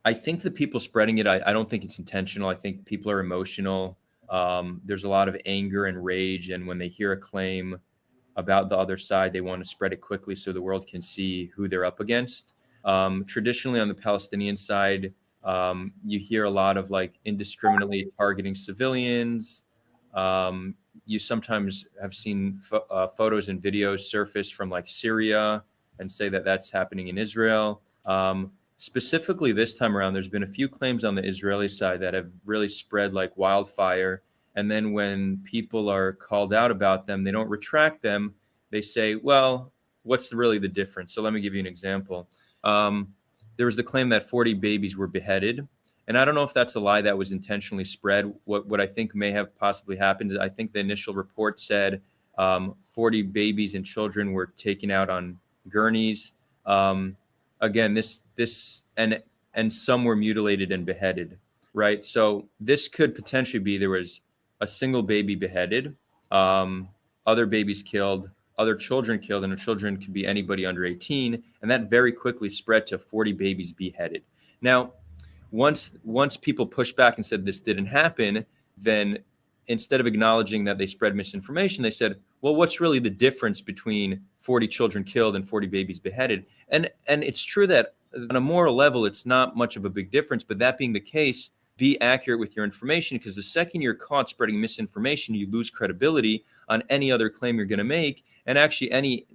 I think the people spreading it, I don't think it's intentional. I think people are emotional. There's a lot of anger and rage, and when they hear a claim about the other side, they want to spread it quickly so the world can see who they're up against. Traditionally, on the Palestinian side, you hear a lot of like indiscriminately targeting civilians. You sometimes have seen photos and videos surface from like Syria and say that that's happening in Israel. Specifically, this time around, there's been a few claims on the Israeli side that have really spread like wildfire. And then when people are called out about them, they don't retract them. They say, well, what's really the difference? So let me give you an example. There was the claim that 40 babies were beheaded. And I don't know if that's a lie that was intentionally spread. What I think may have possibly happened is I think the initial report said 40 babies and children were taken out on gurneys. Again, this and some were mutilated and beheaded, right? So this could potentially be there was a single baby beheaded, other babies killed, other children killed, and the children could be anybody under 18, and that very quickly spread to 40 babies beheaded. Now, once people pushed back and said this didn't happen, then instead of acknowledging that they spread misinformation, they said, well, what's really the difference between 40 children killed and 40 babies beheaded? And it's true that on a moral level, it's not much of a big difference. But that being the case, be accurate with your information, because the second you're caught spreading misinformation, you lose credibility on any other claim you're going to make. And actually,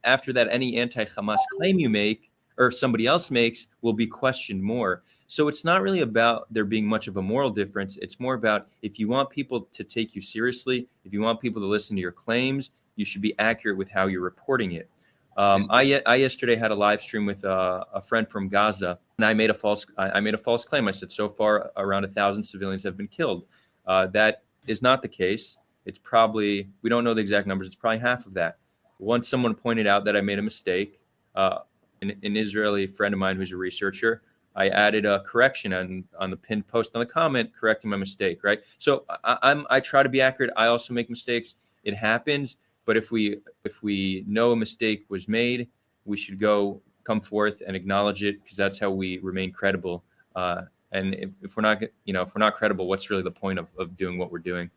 after that, any anti-Hamas claim you make or somebody else makes will be questioned more. So it's not really about there being much of a moral difference. It's more about if you want people to take you seriously, if you want people to listen to your claims, you should be accurate with how you're reporting it. I yesterday had a live stream with a friend from Gaza, and I made a false claim. I said so far around 1,000 civilians have been killed. That is not the case. It's probably, we don't know the exact numbers. It's probably half of that. Once someone pointed out that I made a mistake, an Israeli friend of mine who's a researcher, I added a correction on the pinned post on the comment, correcting my mistake, right? So I try to be accurate. I also make mistakes. It happens. But if we know a mistake was made, we should come forth and acknowledge it, because that's how we remain credible. And if we're not credible, what's really the point of doing what we're doing?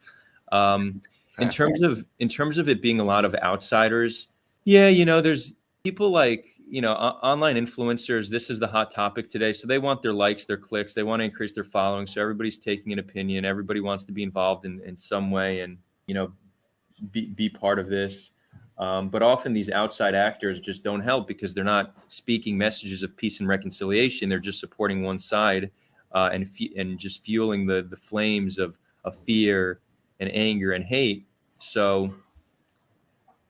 In terms of it being a lot of outsiders, yeah, there's people like, online influencers. This is the hot topic today. So they want their likes, their clicks, they want to increase their following. So everybody's taking an opinion. Everybody wants to be involved in some way and, be part of this. But often these outside actors just don't help, because they're not speaking messages of peace and reconciliation. They're just supporting one side and just fueling the flames of fear and anger and hate. So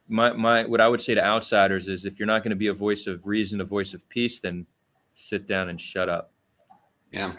my what I would say to outsiders is, if you're not going to be a voice of reason, a voice of peace, then sit down and shut up. Yeah.